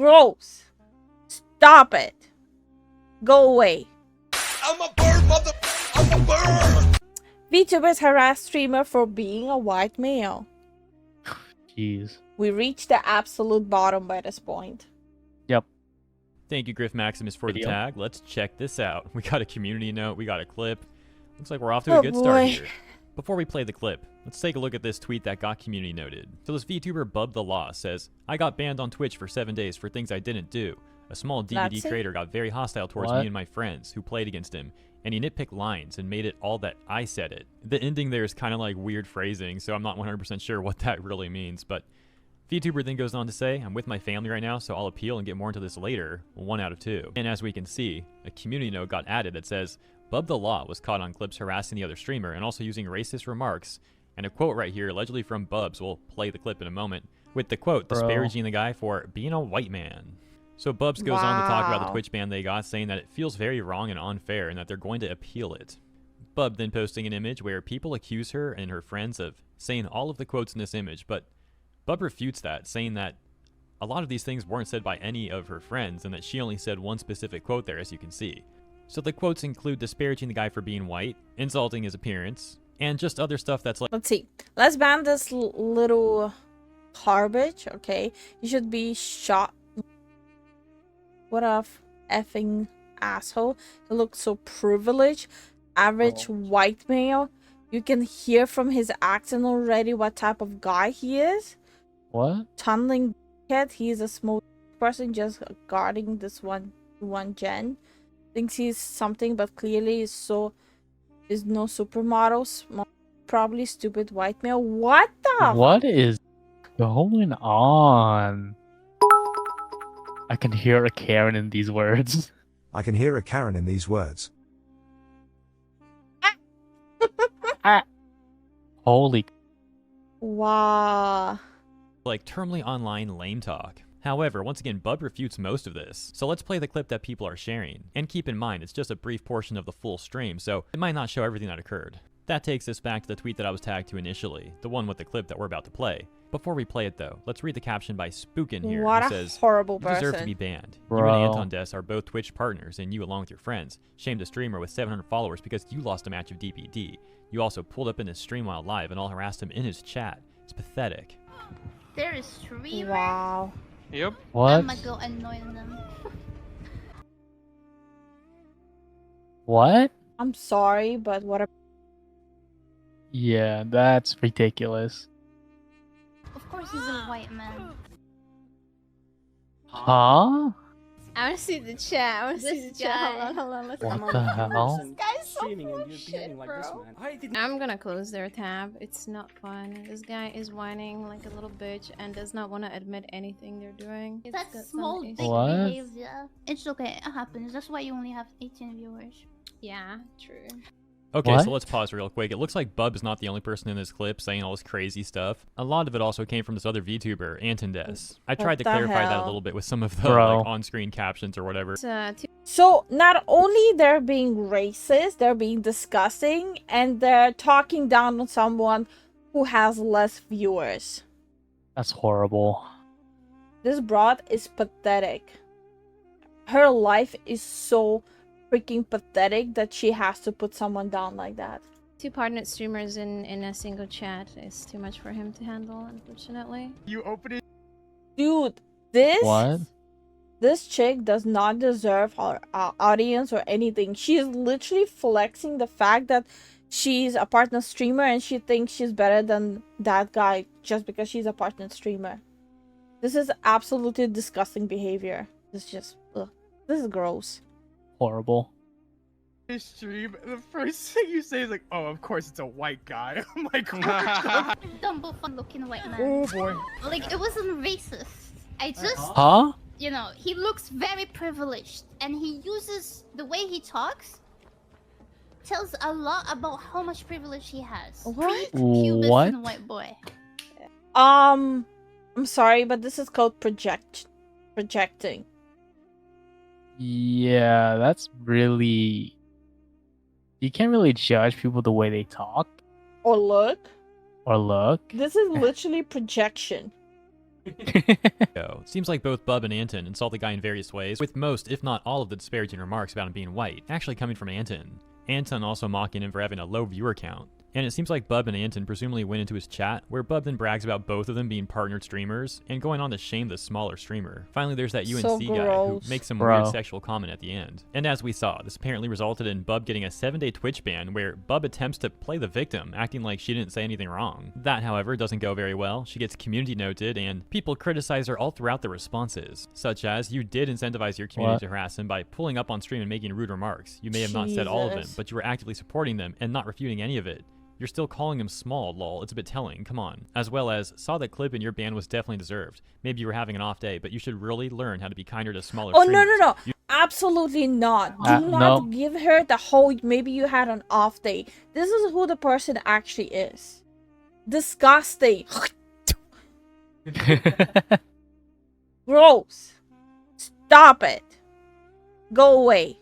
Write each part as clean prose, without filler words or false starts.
Gross. Stop it. Go away. I'm a bird, mother. I'm a bird. VTubers harass streamer for being a white male. Jeez. We reached the absolute bottom by this point. Yep. Thank you, Griff Maximus, for the Video. tag. Let's check this out. We got a community note. We got a clip. Looks like we're off to a Oh, good start boy. here. Before we play the clip, let's take a look at this tweet that got community noted. So this VTuber Bub the Law says, I got banned on Twitch for 7 days for things I didn't do. A small DVD That's it? creator got very hostile towards What? me and my friends who played against him, and he nitpicked lines and made it all that I said it. The ending there is kind of like weird phrasing, so I'm not 100% sure what that really means, but VTuber then goes on to say, I'm with my family right now, so I'll appeal and get more into this later, 1 out of 2. And as we can see, a community note got added that says, Bub the Law was caught on clips harassing the other streamer and also using racist remarks. And a quote right here, allegedly from Bubs, we'll play the clip in a moment, with the quote Bro. disparaging the guy for being a white man. So Bubs goes on to talk about the Wow. Twitch ban they got, saying that it feels very wrong and unfair and that they're going to appeal it. Bub then posting an image where people accuse her and her friends of saying all of the quotes in this image, but Bub refutes that, saying that a lot of these things weren't said by any of her friends and that she only said one specific quote there, as you can see. So the quotes include disparaging the guy for being white, insulting his appearance, and just other stuff that's like, Let's see. Let's ban this little garbage, okay? You should be shot. What a effing asshole. He looks so privileged. Average white male. You can hear from his accent already what type of guy he is. What? Tunneling cat. He's a small person just guarding this one gen. Thinks he's something, but clearly is no supermodel. Probably stupid white male. What the? What is going on? I can hear a Karen in these words. I can hear a Karen in these words. Holy. Wow. termly online lame talk. However, once again, Bub refutes most of this. So let's play the clip that people are sharing. And keep in mind, it's just a brief portion of the full stream, so it might not show everything that occurred. That takes us back to the tweet that I was tagged to initially, the one with the clip that we're about to play. Before we play it though, let's read the caption by Spookin here, What who a says, horrible You deserve to person. be banned. Bro. You and Anton Des are both Twitch partners, and you along with your friends shamed a streamer with 700 followers because you lost a match of DPD. You also pulled up in his stream while live and all harassed him in his chat. It's pathetic. There is three. Wow. Yep. What? I'm gonna go annoy them. What? I'm sorry, but what a Yeah, that's ridiculous. Of course he's a white man. Huh? I want to see the chat. I want to see the This chat. guy. Hold on. Let's What the hell? guy's so streaming full and of you're shit, behaving like this, bro. man. I didn't. I'm gonna close their tab. It's not fun. This guy is whining like a little bitch and does not want to admit anything they're doing. He's got That's some small issues. dick What? behavior. It's okay, it happens. That's why you only have 18 viewers. Yeah, true. Okay, What? so let's pause real quick. It looks like Bub is not the only person in this clip saying all this crazy stuff. A lot of it also came from this other VTuber, Anton Des. I tried to the clarify that a hell? little bit with some of the Bro. on-screen captions or whatever. It's, So not only they're being racist, they're being disgusting, and they're talking down on someone who has less viewers. That's horrible. This broad is pathetic. Her life is so freaking pathetic that she has to put someone down like that. two partnered streamers in a single chat is too much for him to handle, unfortunately. You open it. Dude, this What? this chick does not deserve our audience or anything. She's literally flexing the fact that she's a partner streamer and she thinks she's better than that guy just because she's a partner streamer. This is absolutely disgusting behavior. This is just, ugh. This is gross. Horrible. This stream, the first thing you say is like, "Oh, of course it's a white guy." I'm like, what? Dumbo fun looking white man. Oh boy. Like, it wasn't racist. I just, Huh? you know, he looks very privileged. And he uses, the way he talks, tells a lot about how much privilege he has. What? Pubis What? and white boy. I'm sorry, but this is called projecting. Yeah, that's really. You can't really judge people the way they talk Or look. or look. This is literally projection. go. Seems like both Bub and Anton insult the guy in various ways, with most, if not all, of the disparaging remarks about him being white actually coming from Anton. Anton also mocking him for having a low viewer count. And it seems like Bub and Anton presumably went into his chat, where Bub then brags about both of them being partnered streamers, and going on to shame the smaller streamer. Finally, there's that UNC So guy who gross. makes some Bro. weird sexual comment at the end. And as we saw, this apparently resulted in Bub getting a 7-day Twitch ban, where Bub attempts to play the victim, acting like she didn't say anything wrong. That, however, doesn't go very well. She gets community noted, and people criticize her all throughout the responses, such as, you did incentivize your community What? to harass him by pulling up on stream and making rude remarks. You may have not said all of them, Jesus. but you were actively supporting them and not refuting any of it. You're still calling him small, lol. It's a bit telling, come on. As well as, saw that clip and your ban was definitely deserved. Maybe you were having an off day, but you should really learn how to be kinder to smaller Oh, streamers. no. Absolutely not. Do not no. give her the whole maybe you had an off day. This is who the person actually is. Disgusting. Gross. Stop it. Go away.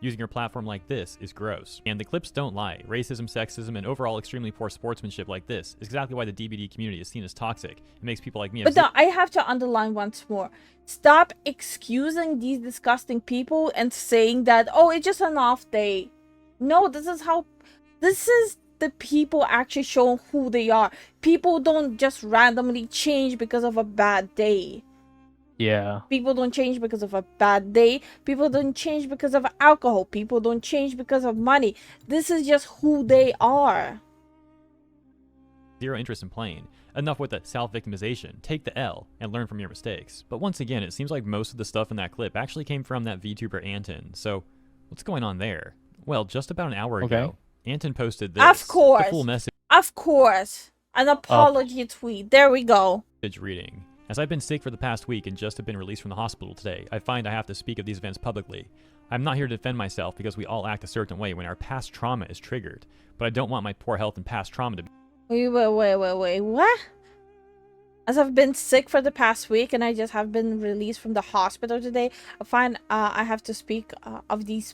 Using your platform like this is gross. And the clips don't lie. Racism, sexism, and overall extremely poor sportsmanship like this is exactly why the DBD community is seen as toxic. It makes people like me But now I have to underline once more. Stop excusing these disgusting people and saying that, oh, it's just an off day. No, this is the people actually showing who they are. People don't just randomly change because of a bad day. Yeah. People don't change because of a bad day. People don't change because of alcohol. People don't change because of money. This is just who they are. zero interest in playing. Enough with the self-victimization. Take the L and learn from your mistakes. But once again, it seems like most of the stuff in that clip actually came from that VTuber Anton. So what's going on there? Well, just about an hour ago, Anton posted this. Of course. The full message Of course. An apology tweet. There we go. reading. As I've been sick for the past week and just have been released from the hospital today, I find I have to speak of these events publicly. I'm not here to defend myself because we all act a certain way when our past trauma is triggered, but I don't want my poor health and past trauma to be Wait. What? As I've been sick for the past week and I just have been released from the hospital today, I find I have to speak of these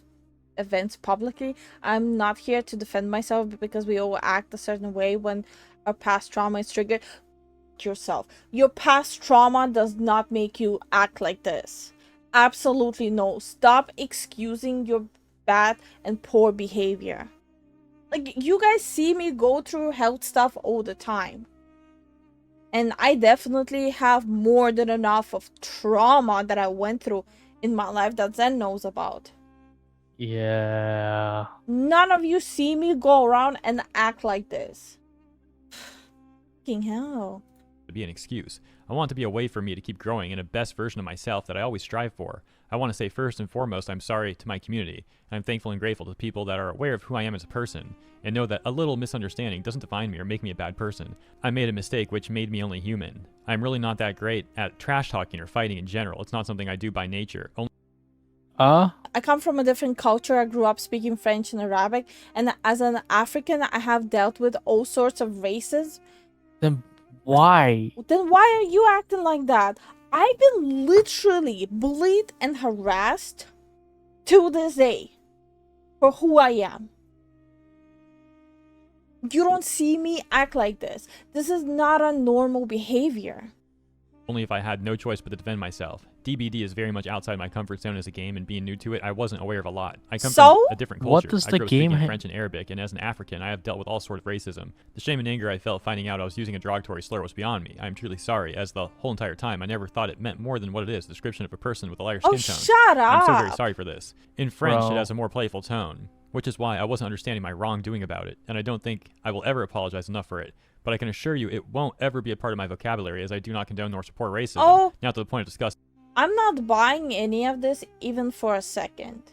events publicly. I'm not here to defend myself because we all act a certain way when our past trauma is triggered. Yourself. Your past trauma does not make you act like this. Absolutely no. Stop excusing your bad and poor behavior. Like, you guys see me go through health stuff all the time. And I definitely have more than enough of trauma that I went through in my life that Zen knows about. Yeah. None of you see me go around and act like this. Fucking hell. be an excuse. I want it to be a way for me to keep growing in a best version of myself that I always strive for. I want to say first and foremost, I'm sorry to my community, and I'm thankful and grateful to the people that are aware of who I am as a person, and know that a little misunderstanding doesn't define me or make me a bad person. I made a mistake which made me only human. I'm really not that great at trash talking or fighting in general. It's not something I do by nature. I come from a different culture. I grew up speaking French and Arabic, and as an African, I have dealt with all sorts of races. Then why? Then why are you acting like that? I've been literally bullied and harassed to this day for who I am. You don't see me act like this. This is not a normal behavior. Only if I had no choice but to defend myself. DBD is very much outside my comfort zone as a game, and being new to it, I wasn't aware of a lot. I come from a different culture. What does I the grew up game speaking French and Arabic, and as an African, I have dealt with all sorts of racism. The shame and anger I felt finding out I was using a derogatory slur was beyond me. I am truly sorry, as the whole entire time, I never thought it meant more than what it is, a description of a person with a lighter skin tone. Shut up! I'm so very sorry for this. In French, Bro. it has a more playful tone, which is why I wasn't understanding my wrongdoing about it, and I don't think I will ever apologize enough for it. But I can assure you it won't ever be a part of my vocabulary, as I do not condone nor support racism. Oh. Now to the point of disgust. I'm not buying any of this even for a second.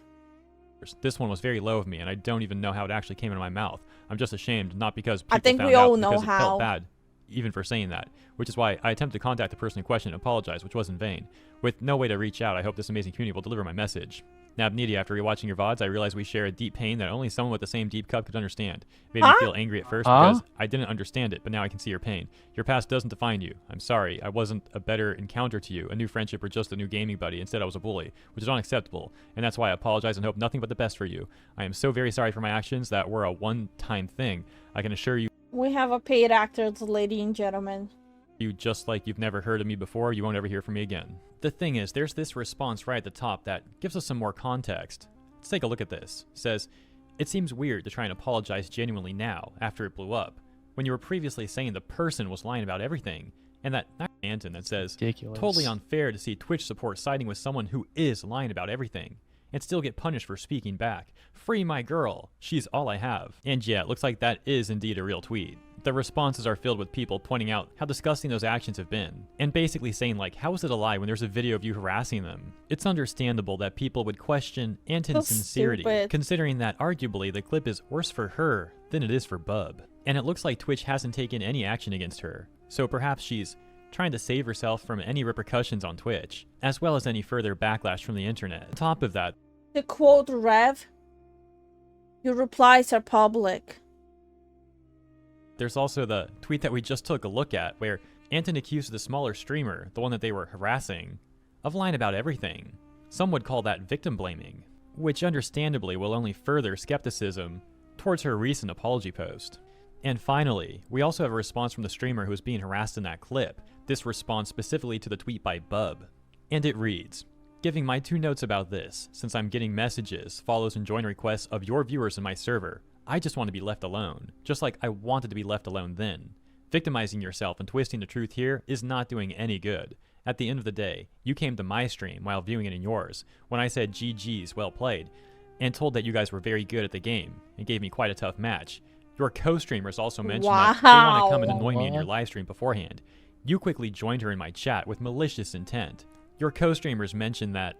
This one was very low of me, and I don't even know how it actually came into my mouth. I'm just ashamed, not because people I think found we all out, know because it how. felt bad, even for saying that. Which is why I attempted to contact the person in question and apologize, which was in vain. With no way to reach out, I hope this amazing community will deliver my message. Now, Needy, after rewatching your VODs, I realized we share a deep pain that only someone with the same deep cup could understand. It made me feel angry at first because I didn't understand it, but now I can see your pain. Your past doesn't define you. I'm sorry. I wasn't a better encounter to you, a new friendship, or just a new gaming buddy. Instead, I was a bully, which is unacceptable, and that's why I apologize and hope nothing but the best for you. I am so very sorry for my actions that were a one-time thing. I can assure you We have a paid actor, ladies and gentlemen. you just like you've never heard of me before, you won't ever hear from me again. The thing is, there's this response right at the top that gives us some more context. Let's take a look at this. It says, it seems weird to try and apologize genuinely now, after it blew up, when you were previously saying the person was lying about everything. And that Anton that says, Ridiculous. totally unfair to see Twitch support siding with someone who is lying about everything, and still get punished for speaking back. Free my girl. She's all I have. And yeah, it looks like that is indeed a real tweet. The responses are filled with people pointing out how disgusting those actions have been, and basically saying like, how is it a lie when there's a video of you harassing them? It's understandable that people would question Anton's So sincerity, stupid. considering that arguably the clip is worse for her than it is for Bub. And it looks like Twitch hasn't taken any action against her, so perhaps she's trying to save herself from any repercussions on Twitch, as well as any further backlash from the internet. On top of that, To quote Rev, your replies are public. there's also the tweet that we just took a look at, where Anton accused the smaller streamer, the one that they were harassing, of lying about everything. Some would call that victim blaming, which understandably will only further skepticism towards her recent apology post. And finally, we also have a response from the streamer who was being harassed in that clip, this response specifically to the tweet by Bub. And it reads, giving my 2 notes about this, since I'm getting messages, follows and join requests of your viewers in my server, I just want to be left alone, just like I wanted to be left alone then. Victimizing yourself and twisting the truth here is not doing any good. At the end of the day, you came to my stream while viewing it in yours, when I said GG's, well played, and told that you guys were very good at the game, and gave me quite a tough match. Your co-streamers also mentioned that they want to come and annoy me in your live stream beforehand. You quickly joined her in my chat with malicious intent. Your co-streamers mentioned that,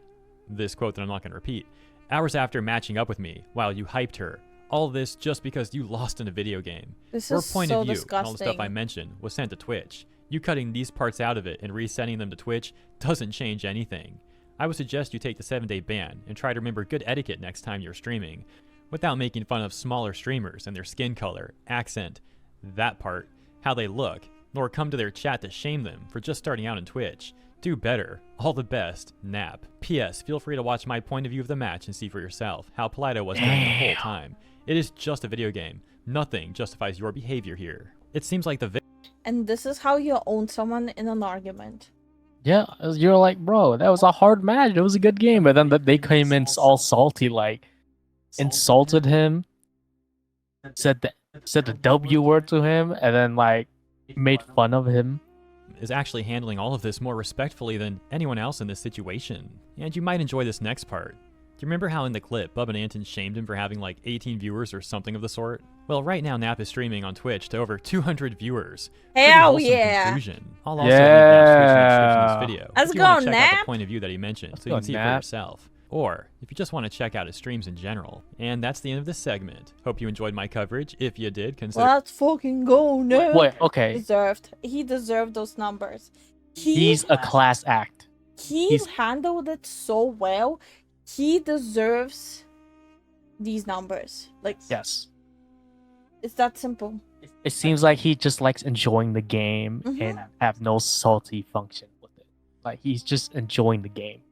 this quote that I'm not going to repeat, hours after matching up with me, while you hyped her. All this just because you lost in a video game. This Your is point so of view and all the stuff I disgusting. mentioned was sent to Twitch. You cutting these parts out of it and resending them to Twitch doesn't change anything. I would suggest you take the 7-day ban and try to remember good etiquette next time you're streaming, without making fun of smaller streamers and their skin color, accent, that part, how they look, nor come to their chat to shame them for just starting out in Twitch. Do better. All the best, Nap. P.S. Feel free to watch my point of view of the match and see for yourself how polite I was during the whole time. It is just a video game. Nothing justifies your behavior here. It seems like the And this is how you own someone in an argument. Yeah, you're like, bro, that was a hard match. It was a good game, but then they came in all salty, like insulted him, said the W word to him, and then like made fun of him. is actually handling all of this more respectfully than anyone else in this situation. And you might enjoy this next part. Do you remember how in the clip, Bub and Anton shamed him for having like 18 viewers or something of the sort? Well, right now Nap is streaming on Twitch to over 200 viewers. Pretty Hell wholesome yeah. conclusion. I'll also leave Nap's Twitch in the description of this video. Let's if you want go, to check out Nap. the point of view that he mentioned, so you go, can see it for Nap. yourself. Or if you just want to check out his streams in general. And that's the end of this segment. Hope you enjoyed my coverage. If you did, consider Let's fucking go now. Wait, okay, He deserved those numbers. he's a class act. He's handled it so well. He deserves these numbers. Like, Yes. it's that simple. It seems like he just likes enjoying the game Mhm. and have no salty function with it. Like he's just enjoying the game.